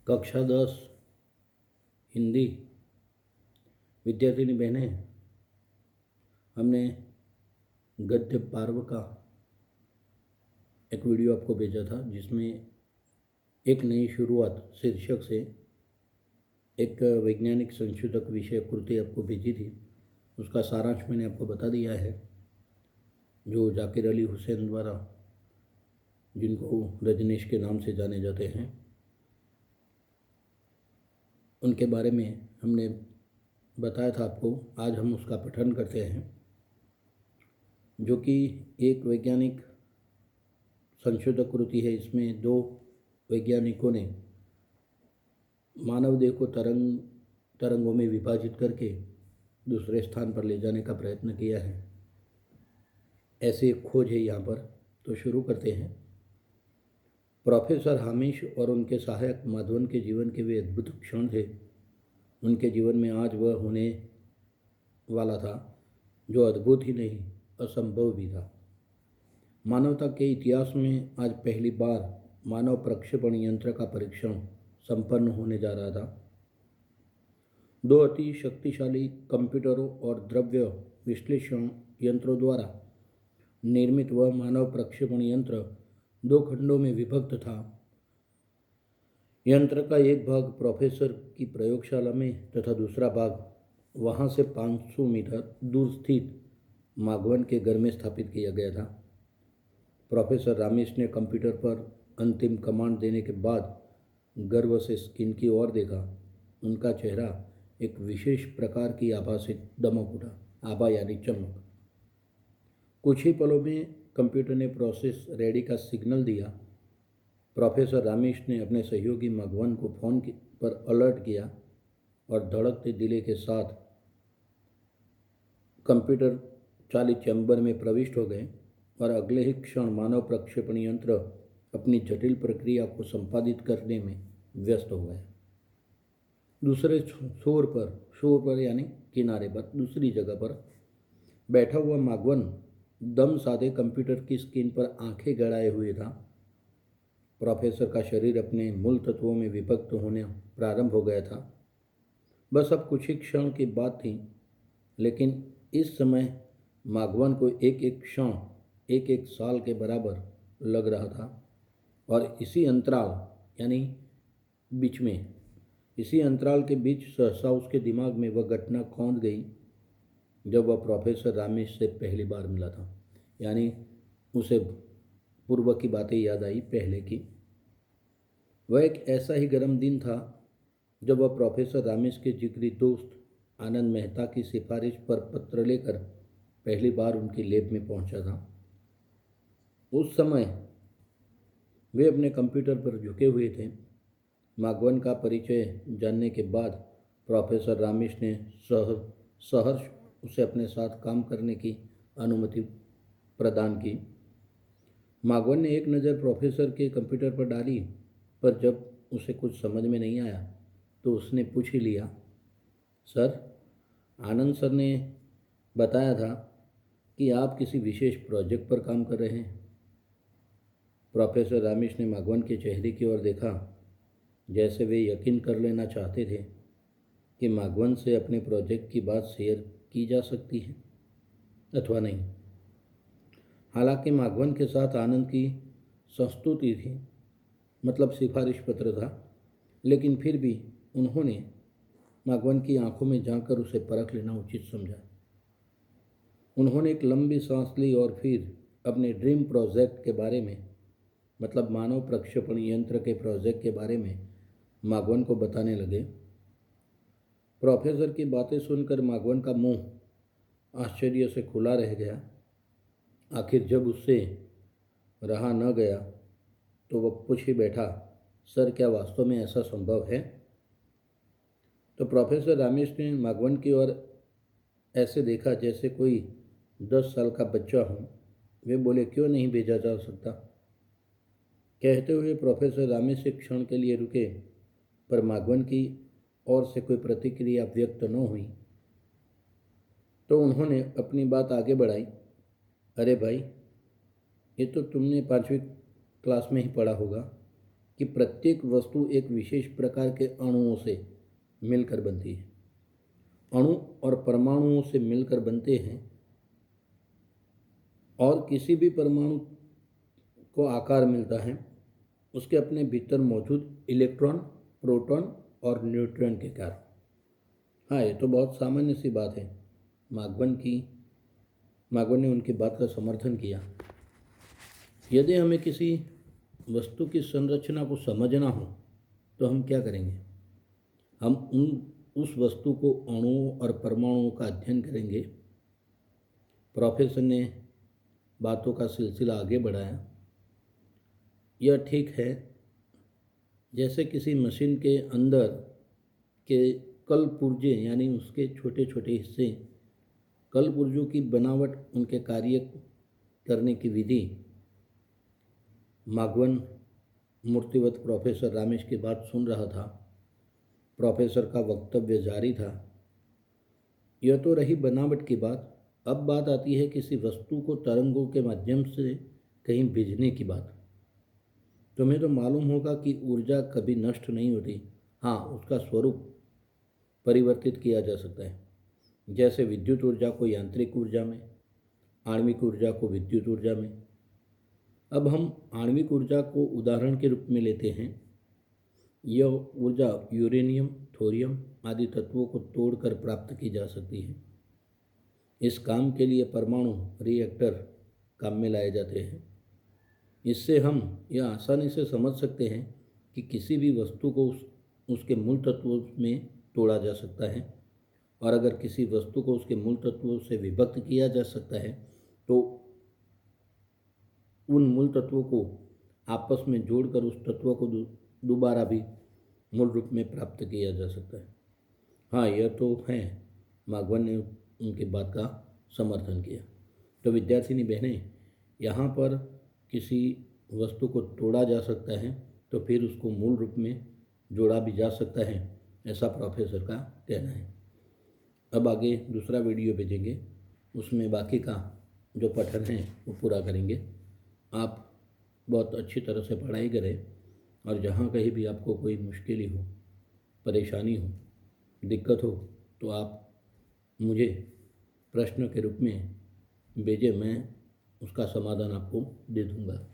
कक्षा 10 हिंदी विद्यार्थिनी बहनें, हमने गद्य पर्व का एक वीडियो आपको भेजा था जिसमें एक नई शुरुआत शीर्षक से एक वैज्ञानिक संशोधक विषय कृति आपको भेजी थी। उसका सारांश मैंने आपको बता दिया है। जो जाकिर अली हुसैन द्वारा, जिनको रजनीश के नाम से जाने जाते हैं, उनके बारे में हमने बताया था आपको। आज हम उसका पठन करते हैं, जो कि एक वैज्ञानिक संशोधक कृति है। इसमें दो वैज्ञानिकों ने मानव देह को तरंगों में विभाजित करके दूसरे स्थान पर ले जाने का प्रयत्न किया है। ऐसी एक खोज है यहाँ पर। तो शुरू करते हैं। प्रोफेसर हामिश और उनके सहायक माधवन के जीवन के वे अद्भुत क्षण थे। उनके जीवन में आज वह होने वाला था जो अद्भुत ही नहीं, असंभव भी था। मानवता के इतिहास में आज पहली बार मानव प्रक्षेपण यंत्र का परीक्षण संपन्न होने जा रहा था। दो अति शक्तिशाली कंप्यूटरों और द्रव्य विश्लेषण यंत्रों द्वारा निर्मित वह मानव प्रक्षेपण यंत्र दो खंडों में विभक्त था। यंत्र का एक भाग प्रोफेसर की प्रयोगशाला में तथा दूसरा भाग वहां से 500 मीटर दूर स्थित माघवन के घर में स्थापित किया गया था। प्रोफेसर रामेश ने कंप्यूटर पर अंतिम कमांड देने के बाद गर्व से स्क्रीन की ओर देखा। उनका चेहरा एक विशेष प्रकार की आभा से दमक उठा। आभा यानी चमक। कुछ ही पलों में कंप्यूटर ने प्रोसेस रेडी का सिग्नल दिया। प्रोफेसर रामेश ने अपने सहयोगी माघवन को फोन पर अलर्ट किया और धड़कते दिले के साथ कंप्यूटर चालित चैम्बर में प्रविष्ट हो गए और अगले ही क्षण मानव प्रक्षेपण यंत्र अपनी जटिल प्रक्रिया को संपादित करने में व्यस्त हो गया। दूसरे छोर पर यानी किनारे पर दूसरी जगह पर बैठा हुआ माघवन दम साधे कंप्यूटर की स्क्रीन पर आंखें गड़ाए हुए था। प्रोफेसर का शरीर अपने मूल तत्वों में विभक्त होने प्रारंभ हो गया था। बस अब कुछ ही क्षण की बात थी, लेकिन इस समय माघवन को एक एक क्षण एक एक साल के बराबर लग रहा था। और इसी अंतराल के बीच सहसा उसके दिमाग में वह घटना कौंध गई जब वह प्रोफेसर रामेश से पहली बार मिला था। यानी उसे पूर्व की बातें याद आई पहले की। वह एक ऐसा ही गर्म दिन था जब वह प्रोफेसर रामेश के जिगरी दोस्त आनंद मेहता की सिफारिश पर पत्र लेकर पहली बार उनकी लैब में पहुंचा था। उस समय वे अपने कंप्यूटर पर झुके हुए थे। माघवन का परिचय जानने के बाद प्रोफेसर रामेश ने सहर्ष उसे अपने साथ काम करने की अनुमति प्रदान की। माघवन ने एक नज़र प्रोफेसर के कंप्यूटर पर डाली, पर जब उसे कुछ समझ में नहीं आया तो उसने पूछ ही लिया, सर, आनंद सर ने बताया था कि आप किसी विशेष प्रोजेक्ट पर काम कर रहे हैं। प्रोफेसर रामेश ने माघवन के चेहरे की ओर देखा, जैसे वे यकीन कर लेना चाहते थे कि माघवन से अपने प्रोजेक्ट की बात शेयर की जा सकती है अथवा नहीं। हालांकि माघवन के साथ आनंद की संस्तुति थी, मतलब सिफारिश पत्र था, लेकिन फिर भी उन्होंने माघवन की आंखों में झांककर उसे परख लेना उचित समझा। उन्होंने एक लंबी सांस ली और फिर अपने ड्रीम प्रोजेक्ट के बारे में, मतलब मानव प्रक्षेपण यंत्र के प्रोजेक्ट के बारे में माघवन को बताने लगे। प्रोफेसर की बातें सुनकर माघवन का मुंह आश्चर्य से खुला रह गया। आखिर जब उससे रहा न गया तो वह पूछ ही बैठा, सर, क्या वास्तव में ऐसा संभव है? तो प्रोफेसर रामेश ने माघवन की ओर ऐसे देखा जैसे कोई 10 साल का बच्चा हो। वे बोले, क्यों नहीं भेजा जा सकता? कहते हुए प्रोफेसर रामेश एक क्षण के लिए रुके, पर माघवन की ओर से कोई प्रतिक्रिया व्यक्त न हुई। तो उन्होंने अपनी बात आगे बढ़ाई, अरे भाई, ये तो तुमने 5वीं क्लास में ही पढ़ा होगा। कि प्रत्येक वस्तु एक विशेष प्रकार के अणुओं से मिलकर बनती है। अणु और परमाणुओं से मिलकर बनते हैं और किसी भी परमाणु को आकार मिलता है उसके अपने भीतर मौजूद इलेक्ट्रॉन, प्रोटॉन और न्यूट्रॉन के कारण। हाँ, ये तो बहुत सामान्य सी बात है। मार्गवन ने उनकी बात का समर्थन किया। यदि हमें किसी वस्तु की संरचना को समझना हो तो हम क्या करेंगे? हम उस वस्तु को अणुओं और परमाणुओं का अध्ययन करेंगे। प्रोफेसर ने बातों का सिलसिला आगे बढ़ाया। यह ठीक है, जैसे किसी मशीन के अंदर के कल पुर्जे यानी उसके छोटे छोटे हिस्से, कल पुर्जों की बनावट, उनके कार्य करने की विधि। मागवन मूर्तिवत प्रोफेसर रामेश की बात सुन रहा था। प्रोफेसर का वक्तव्य जारी था। यह तो रही बनावट की बात। अब बात आती है किसी वस्तु को तरंगों के माध्यम से कहीं भेजने की बात। तुम्हें तो मालूम होगा कि ऊर्जा कभी नष्ट नहीं होती। हाँ, उसका स्वरूप परिवर्तित किया जा सकता है, जैसे विद्युत ऊर्जा को यांत्रिक ऊर्जा में, आणविक ऊर्जा को विद्युत ऊर्जा में। अब हम आणविक ऊर्जा को उदाहरण के रूप में लेते हैं। यह ऊर्जा यूरेनियम, थोरियम आदि तत्वों को तोड़कर प्राप्त की जा सकती है। इस काम के लिए परमाणु रिएक्टर काम में लाए जाते हैं। इससे हम यह आसानी से समझ सकते हैं कि किसी भी वस्तु को उसके मूल तत्वों में तोड़ा जा सकता है, और अगर किसी वस्तु को उसके मूल तत्वों से विभक्त किया जा सकता है तो उन मूल तत्वों को आपस में जोड़कर उस तत्व को दोबारा भी मूल रूप में प्राप्त किया जा सकता है। हाँ, यह तो है। मागवन ने उनकी बात का समर्थन किया। तो विद्यार्थिनी बहनें, यहाँ पर किसी वस्तु को तोड़ा जा सकता है तो फिर उसको मूल रूप में जोड़ा भी जा सकता है, ऐसा प्रोफेसर का कहना है। अब आगे दूसरा वीडियो भेजेंगे, उसमें बाकी का जो पठन है वो पूरा करेंगे। आप बहुत अच्छी तरह से पढ़ाई करें, और जहाँ कहीं भी आपको कोई मुश्किल हो, परेशानी हो, दिक्कत हो तो आप मुझे प्रश्न के रूप में भेजें। मैं उसका समाधान आपको दे दूँगा।